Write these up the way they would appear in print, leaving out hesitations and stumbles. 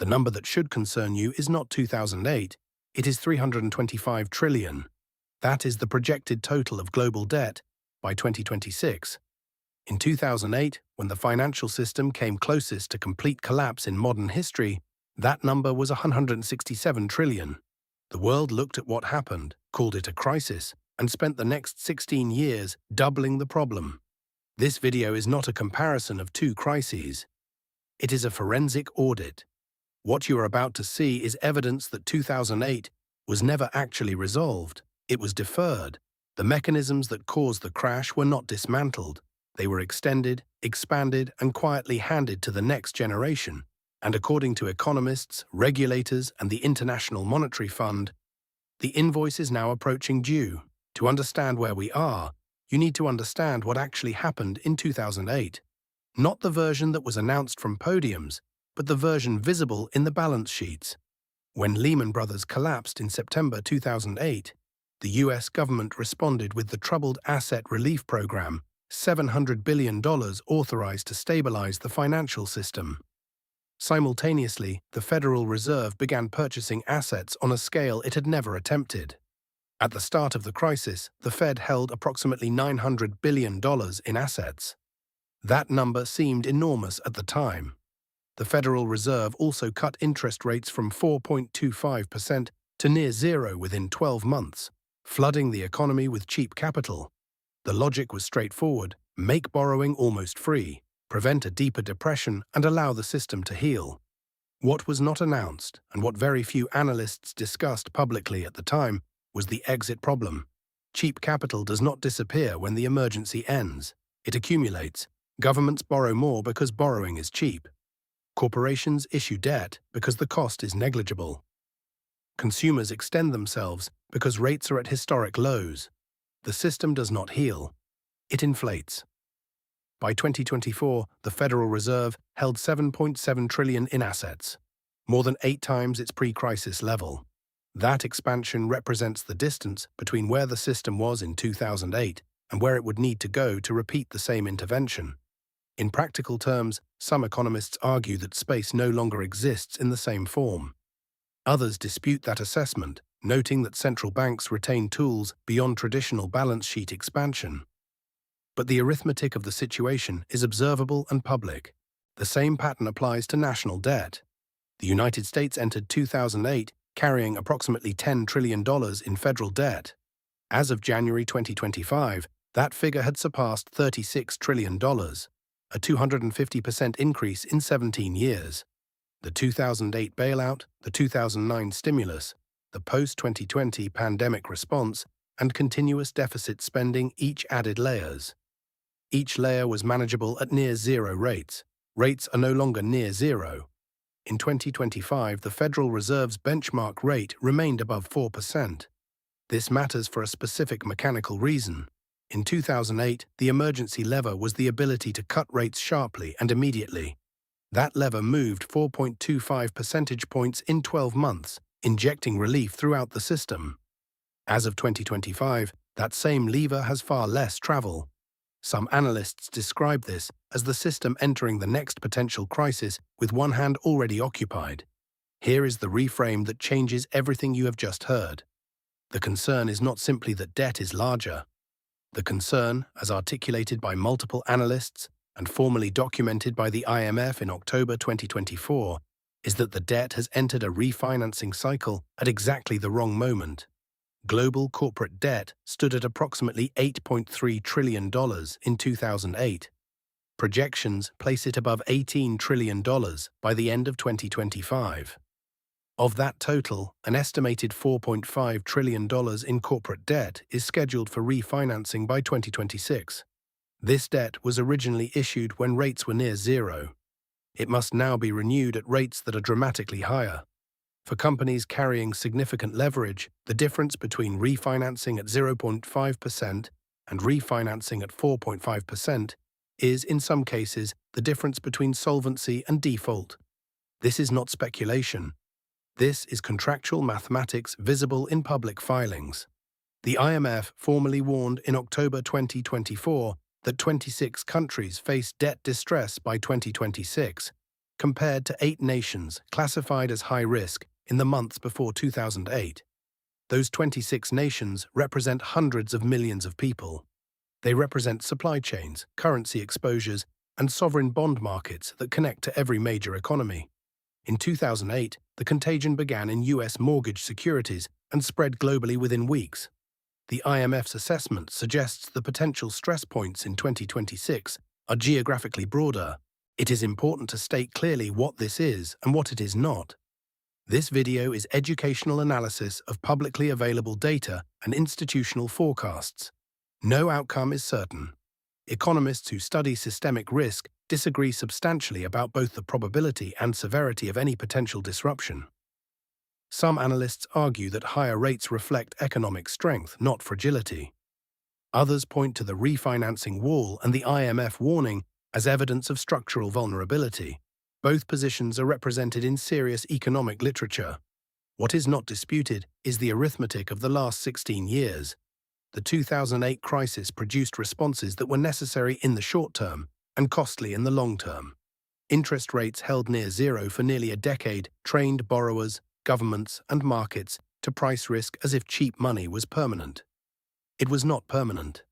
The number that should concern you is not 2008, it is 325 trillion. That is the projected total of global debt by 2026. In 2008, when the financial system came closest to complete collapse in modern history, that number was 167 trillion. The world looked at what happened, called it a crisis, and spent the next 16 years doubling the problem. This video is not a comparison of two crises. It is a forensic audit. What you are about to see is evidence that 2008 was never actually resolved. It was deferred. The mechanisms that caused the crash were not dismantled. They were extended, expanded, and quietly handed to the next generation. And according to economists, regulators, and the International Monetary Fund, the invoice is now approaching due. To understand where we are, you need to understand what actually happened in 2008. Not the version that was announced from podiums, but the version visible in the balance sheets. When Lehman Brothers collapsed in September 2008, the US government responded with the Troubled Asset Relief Program, $700 billion authorized to stabilize the financial system. Simultaneously, the Federal Reserve began purchasing assets on a scale it had never attempted. At the start of the crisis, the Fed held approximately $900 billion in assets. That number seemed enormous at the time. The Federal Reserve also cut interest rates from 4.25% to near zero within 12 months, flooding the economy with cheap capital. The logic was straightforward: make borrowing almost free, prevent a deeper depression, and allow the system to heal. What was not announced, and what very few analysts discussed publicly at the time, was the exit problem. Cheap capital does not disappear when the emergency ends. It accumulates. Governments borrow more because borrowing is cheap. Corporations issue debt because the cost is negligible. Consumers extend themselves because rates are at historic lows. The system does not heal. It inflates. By 2024, the Federal Reserve held $7.7 trillion in assets, more than 8 times its pre-crisis level. That expansion represents the distance between where the system was in 2008 and where it would need to go to repeat the same intervention. In practical terms, some economists argue that space no longer exists in the same form. Others dispute that assessment, noting that central banks retain tools beyond traditional balance sheet expansion. But the arithmetic of the situation is observable and public. The same pattern applies to national debt. The United States entered 2008 carrying approximately $10 trillion in federal debt. As of January 2025, that figure had surpassed $36 trillion, a 250% increase in 17 years. The 2008 bailout, the 2009 stimulus, the post-2020 pandemic response, and continuous deficit spending each added layers. Each layer was manageable at near zero rates. Rates are no longer near zero. In 2025, the Federal Reserve's benchmark rate remained above 4%. This matters for a specific mechanical reason. In 2008, the emergency lever was the ability to cut rates sharply and immediately. That lever moved 4.25 percentage points in 12 months, injecting relief throughout the system. As of 2025, that same lever has far less travel. Some analysts describe this as the system entering the next potential crisis with one hand already occupied. Here is the reframe that changes everything you have just heard. The concern is not simply that debt is larger. The concern, as articulated by multiple analysts and formally documented by the IMF in October 2024, is that the debt has entered a refinancing cycle at exactly the wrong moment. Global corporate debt stood at approximately $8.3 trillion in 2008. Projections place it above $18 trillion by the end of 2025. Of that total, an estimated $4.5 trillion in corporate debt is scheduled for refinancing by 2026. This debt was originally issued when rates were near zero. It must now be renewed at rates that are dramatically higher. For companies carrying significant leverage, the difference between refinancing at 0.5% and refinancing at 4.5% is, in some cases, the difference between solvency and default. This is not speculation. This is contractual mathematics visible in public filings. The IMF formally warned in October 2024 that 26 countries face debt distress by 2026, compared to 8 nations classified as high risk in the months before 2008. Those 26 nations represent hundreds of millions of people. They represent supply chains, currency exposures, and sovereign bond markets that connect to every major economy. In 2008, the contagion began in US mortgage securities and spread globally within weeks. The IMF's assessment suggests the potential stress points in 2026 are geographically broader. It is important to state clearly what this is and what it is not. This video is educational analysis of publicly available data and institutional forecasts. No outcome is certain. Economists who study systemic risk disagree substantially about both the probability and severity of any potential disruption. Some analysts argue that higher rates reflect economic strength, not fragility. Others point to the refinancing wall and the IMF warning as evidence of structural vulnerability. Both positions are represented in serious economic literature. What is not disputed is the arithmetic of the last 16 years. The 2008 crisis produced responses that were necessary in the short term and costly in the long term. Interest rates held near zero for nearly a decade trained borrowers, governments, and markets to price risk as if cheap money was permanent. It was not permanent.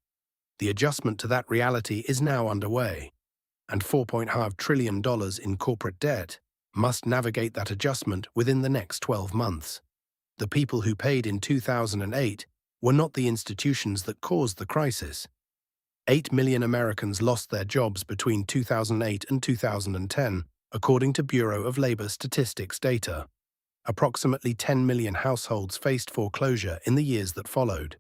The adjustment to that reality is now underway, and $4.5 trillion in corporate debt must navigate that adjustment within the next 12 months. The people who paid in 2008 were not the institutions that caused the crisis. 8 million Americans lost their jobs between 2008 and 2010, according to Bureau of Labor Statistics data. Approximately 10 million households faced foreclosure in the years that followed.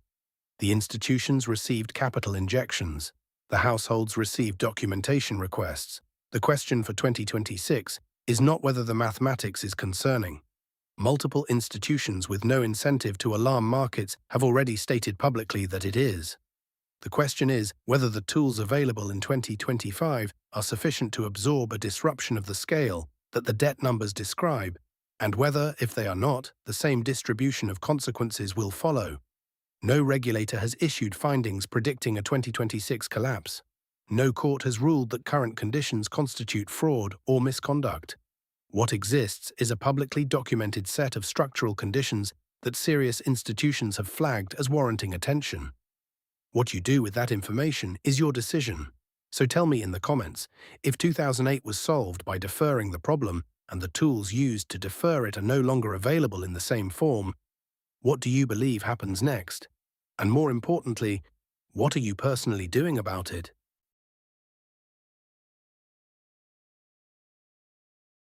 The institutions received capital injections. The households received documentation requests. The question for 2026 is not whether the mathematics is concerning. Multiple institutions with no incentive to alarm markets have already stated publicly that it is. The question is whether the tools available in 2025 are sufficient to absorb a disruption of the scale that the debt numbers describe, and whether, if they are not, the same distribution of consequences will follow. No regulator has issued findings predicting a 2026 collapse. No court has ruled that current conditions constitute fraud or misconduct. What exists is a publicly documented set of structural conditions that serious institutions have flagged as warranting attention. What you do with that information is your decision. So tell me in the comments, if 2008 was solved by deferring the problem and the tools used to defer it are no longer available in the same form, what do you believe happens next? And more importantly, what are you personally doing about it?